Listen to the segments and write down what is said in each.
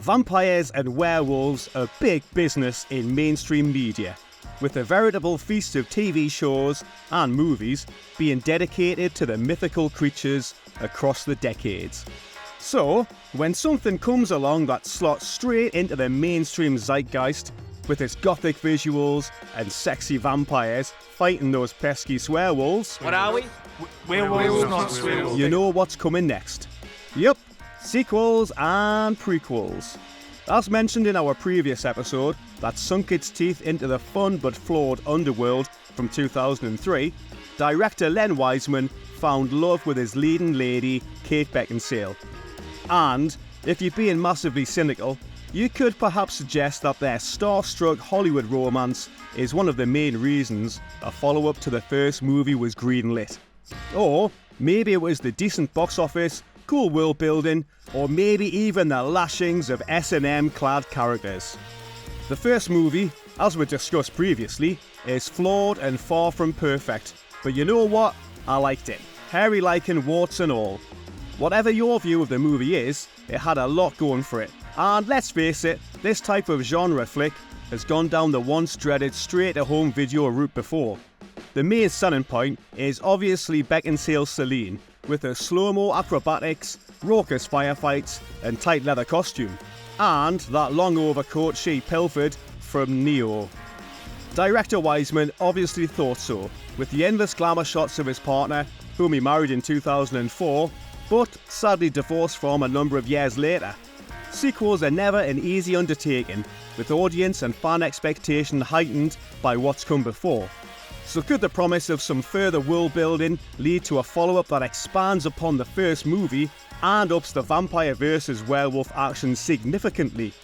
Vampires and werewolves are big business in mainstream media, with a veritable feast of TV shows and movies being dedicated to the mythical creatures across the decades. So, when something comes along that slots straight into the mainstream zeitgeist, with its gothic visuals and sexy vampires fighting those pesky swearwolves... What are we? Werewolves, not swearwolves. You know what's coming next. Yup, sequels and prequels. As mentioned in our previous episode that sunk its teeth into the fun but flawed Underworld from 2003, director Len Wiseman found love with his leading lady, Kate Beckinsale. And, if you're being massively cynical, you could perhaps suggest that their starstruck Hollywood romance is one of the main reasons a follow-up to the first movie was greenlit. Or maybe it was the decent box office, cool world building, or maybe even the lashings of S&M-clad characters. The first movie, as we discussed previously, is flawed and far from perfect, but you know what? I liked it. Hairy lichen, warts and all. Whatever your view of the movie is, it had a lot going for it. And let's face it, this type of genre flick has gone down the once dreaded straight-to-home video route before. The main selling point is obviously Beckinsale Celine, with her slow-mo acrobatics, raucous firefights and tight leather costume, and that long overcoat she pilfered from Neo. Director Wiseman obviously thought so, with the endless glamour shots of his partner, whom he married in 2004, but sadly divorced from a number of years later. Sequels are never an easy undertaking, with audience and fan expectation heightened by what's come before. So could the promise of some further world building lead to a follow-up that expands upon the first movie and ups the vampire versus werewolf action significantly?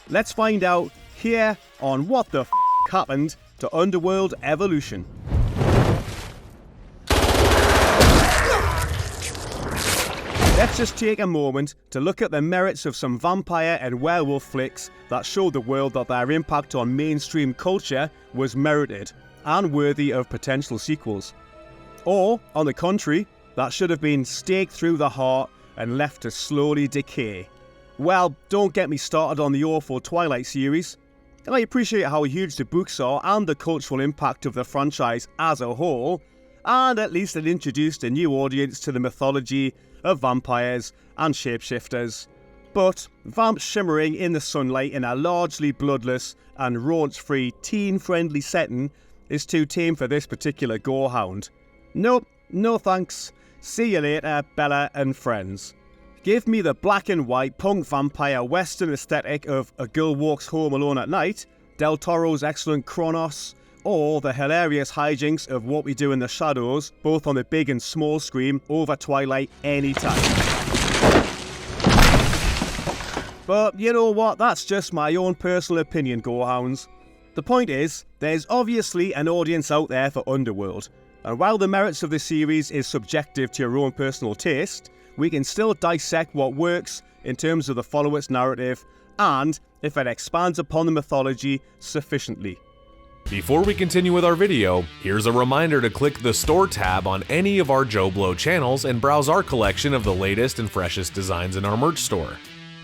Let's find out here on What the Happened to Underworld Evolution. Let's just take a moment to look at the merits of some vampire and werewolf flicks that showed the world that their impact on mainstream culture was merited and worthy of potential sequels. Or, on the contrary, that should have been staked through the heart and left to slowly decay. Well, don't get me started on the awful Twilight series. And I appreciate how huge the books are and the cultural impact of the franchise as a whole, and at least it introduced a new audience to the mythology of vampires and shapeshifters. But vamps shimmering in the sunlight in a largely bloodless and raunch-free teen-friendly setting is too tame for this particular gorehound. Nope, no thanks. See you later, Bella and friends. Give me the black and white punk vampire western aesthetic of A Girl Walks Home Alone at Night, Del Toro's excellent Kronos, or the hilarious hijinks of What We Do in the Shadows, both on the big and small screen, over Twilight anytime. But you know what, that's just my own personal opinion, gorehounds. The point is, there's obviously an audience out there for Underworld, and while the merits of the series is subjective to your own personal taste, we can still dissect what works in terms of the follower's narrative, and if it expands upon the mythology sufficiently. Before we continue with our video, here's a reminder to click the Store tab on any of our JoBlo channels and browse our collection of the latest and freshest designs in our merch store.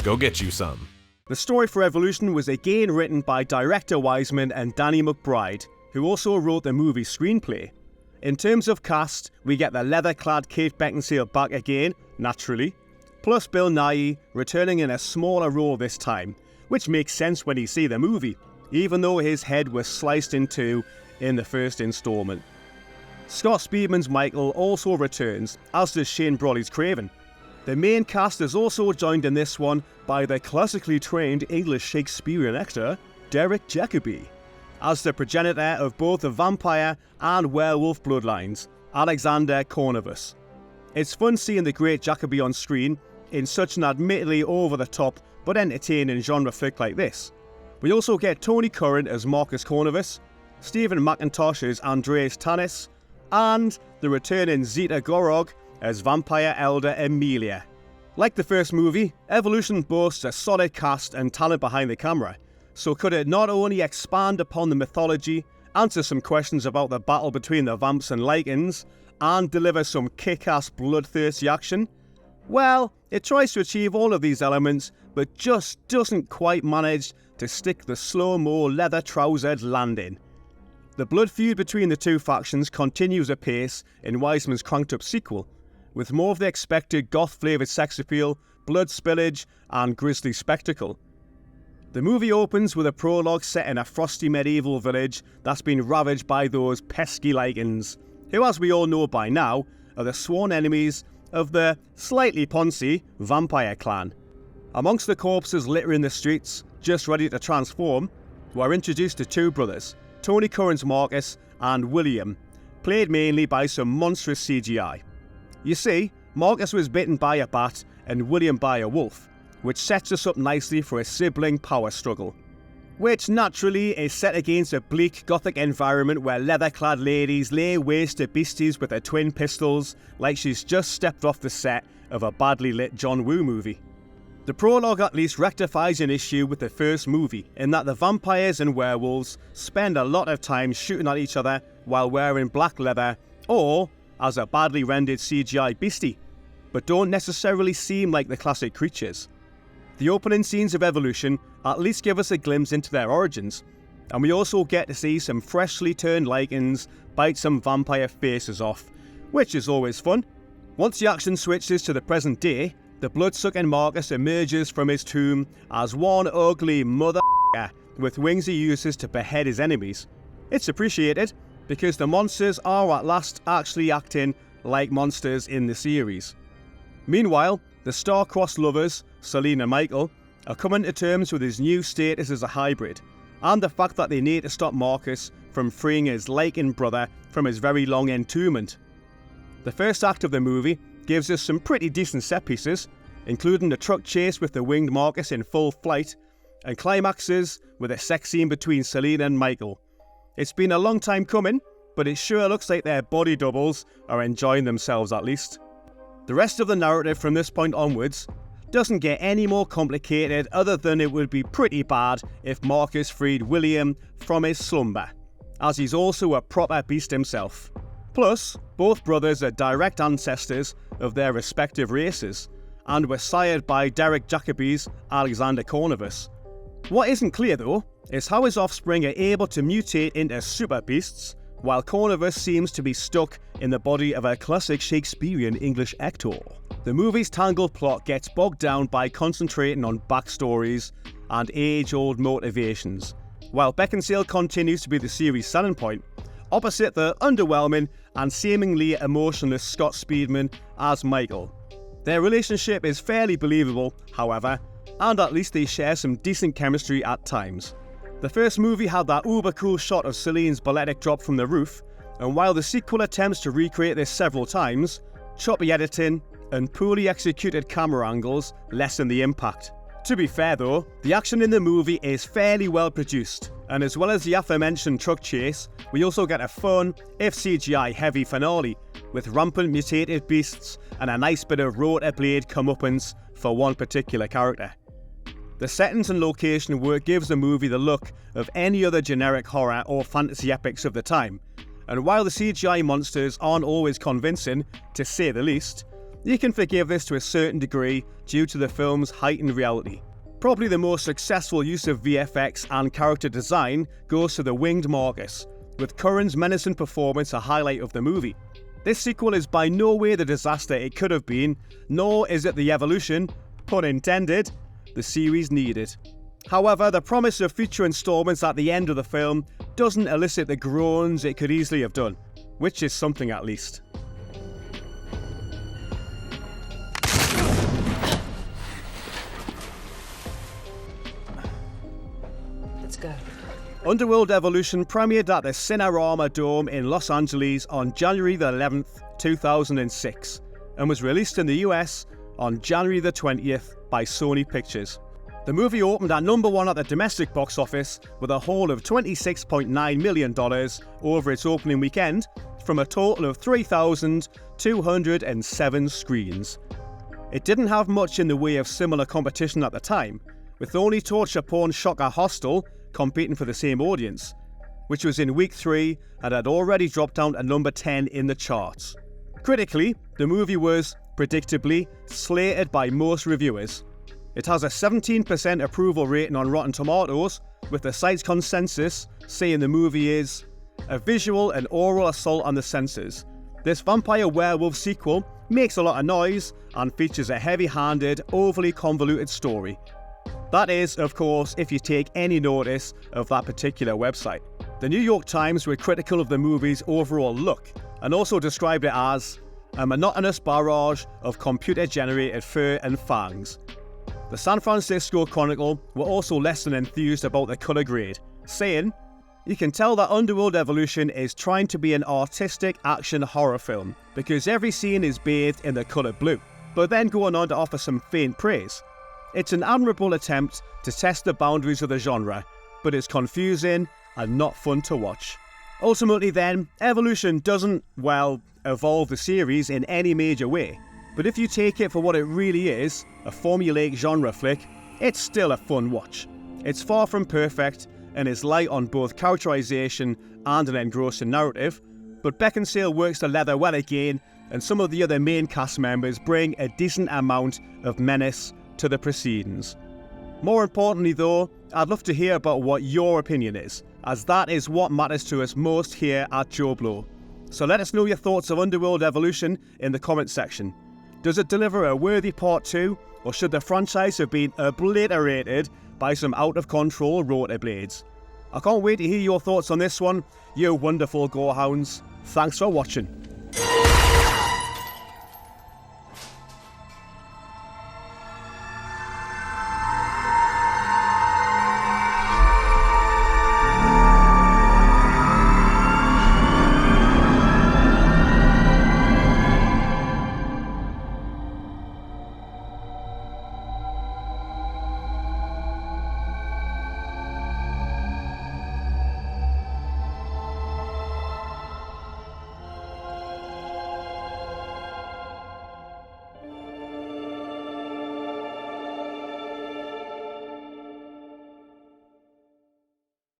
Go get you some. The story for Evolution was again written by director Wiseman and Danny McBride, who also wrote the movie screenplay. In terms of cast, we get the leather-clad Kate Beckinsale back again, naturally, plus Bill Nighy returning in a smaller role this time, which makes sense when you see the movie, even though his head was sliced in two in the first installment. Scott Speedman's Michael also returns, as does Shane Brolly's Craven. The main cast is also joined in this one by the classically trained English Shakespearean actor, Derek Jacobi, as the progenitor of both the vampire and werewolf bloodlines, Alexander Cornavus. It's fun seeing the great Jacobi on screen in such an admittedly over-the-top but entertaining genre flick like this. We also get Tony Curran as Marcus Cornavus, Stephen McIntosh as Andreas Tanis, and the returning Zita Gorog as Vampire Elder Emilia. Like the first movie, Evolution boasts a solid cast and talent behind the camera, so could it not only expand upon the mythology, answer some questions about the battle between the vamps and lichens, and deliver some kick-ass bloodthirsty action? Well, it tries to achieve all of these elements, but just doesn't quite manage to stick the slow-mo leather-trousered landing. The blood feud between the two factions continues apace in Wiseman's cranked-up sequel, with more of the expected goth-flavoured sex appeal, blood spillage, and grisly spectacle. The movie opens with a prologue set in a frosty medieval village that's been ravaged by those pesky lichens, who, as we all know by now, are the sworn enemies of the slightly poncy vampire clan. Amongst the corpses littering the streets, just ready to transform, we're introduced to two brothers, Tony Curran's Marcus and William, played mainly by some monstrous CGI. You see, Marcus was bitten by a bat and William by a wolf, which sets us up nicely for a sibling power struggle, which naturally is set against a bleak gothic environment where leather-clad ladies lay waste to beasties with their twin pistols like she's just stepped off the set of a badly lit John Woo movie. The prologue at least rectifies an issue with the first movie in that the vampires and werewolves spend a lot of time shooting at each other while wearing black leather or as a badly rendered CGI beastie, but don't necessarily seem like the classic creatures. The opening scenes of Evolution at least give us a glimpse into their origins, and we also get to see some freshly turned lichens bite some vampire faces off, which is always fun. Once the action switches to the present day, the blood-sucking Marcus emerges from his tomb as one ugly mother with wings he uses to behead his enemies. It's appreciated, because the monsters are at last actually acting like monsters in the series. Meanwhile, the star-crossed lovers, Celine and Michael, are coming to terms with his new status as a hybrid, and the fact that they need to stop Marcus from freeing his lichen brother from his very long entombment. The first act of the movie gives us some pretty decent set pieces, including the truck chase with the winged Marcus in full flight, and climaxes with a sex scene between Celine and Michael. It's been a long time coming, but it sure looks like their body doubles are enjoying themselves at least. The rest of the narrative from this point onwards doesn't get any more complicated other than it would be pretty bad if Marcus freed William from his slumber, as he's also a proper beast himself. Plus, both brothers are direct ancestors of their respective races, and were sired by Derek Jacobi's Alexander Cornelius. What isn't clear though, is how his offspring are able to mutate into super beasts, while Cornelius seems to be stuck in the body of a classic Shakespearean English actor. The movie's tangled plot gets bogged down by concentrating on backstories and age-old motivations, while Beckinsale continues to be the series' selling point, opposite the underwhelming and seemingly emotionless Scott Speedman as Michael. Their relationship is fairly believable, however, and at least they share some decent chemistry at times. The first movie had that uber cool shot of Celine's balletic drop from the roof, and while the sequel attempts to recreate this several times, choppy editing and poorly executed camera angles lessen the impact. To be fair though, the action in the movie is fairly well produced, and as well as the aforementioned truck chase, we also get a fun, if CGI heavy finale, with rampant mutated beasts and a nice bit of rotor blade comeuppance for one particular character. The settings and location work gives the movie the look of any other generic horror or fantasy epics of the time, and while the CGI monsters aren't always convincing, to say the least, you can forgive this to a certain degree due to the film's heightened reality. Probably the most successful use of VFX and character design goes to the winged Marcus, with Curran's menacing performance a highlight of the movie. This sequel is by no way the disaster it could have been, nor is it the evolution, pun intended, the series needed. However, the promise of future installments at the end of the film doesn't elicit the groans it could easily have done, which is something at least. Let's go. Underworld Evolution premiered at the Cinerama Dome in Los Angeles on January the 11th, 2006, and was released in the US on January the 20th by Sony Pictures. The movie opened at number 1 at the domestic box office with a haul of $26.9 million over its opening weekend from a total of 3,207 screens. It didn't have much in the way of similar competition at the time, with only torture porn shocker Hostel competing for the same audience, which was in week 3 and had already dropped down to number 10 in the charts. Critically, the movie was predictably, slated by most reviewers. It has a 17% approval rating on Rotten Tomatoes, with the site's consensus saying the movie is a visual and oral assault on the senses. This vampire werewolf sequel makes a lot of noise and features a heavy-handed, overly convoluted story. That is, of course, if you take any notice of that particular website. The New York Times were critical of the movie's overall look and also described it as a monotonous barrage of computer-generated fur and fangs. The San Francisco Chronicle were also less than enthused about the colour grade, saying, "You can tell that Underworld Evolution is trying to be an artistic action horror film because every scene is bathed in the colour blue," but then going on to offer some faint praise. It's an admirable attempt to test the boundaries of the genre, but it's confusing and not fun to watch. Ultimately then, Evolution doesn't, evolve the series in any major way, but if you take it for what it really is, a formulaic genre flick, it's still a fun watch. It's far from perfect and is light on both characterization and an engrossing narrative, but Beckinsale works the leather well again, and some of the other main cast members bring a decent amount of menace to the proceedings. More importantly though, I'd love to hear about what your opinion is, as that is what matters to us most here at JoBlo. So let us know your thoughts of Underworld Evolution in the comment section. Does it deliver a worthy part 2, or should the franchise have been obliterated by some out-of-control rotor blades? I can't wait to hear your thoughts on this one, you wonderful gorehounds. Thanks for watching.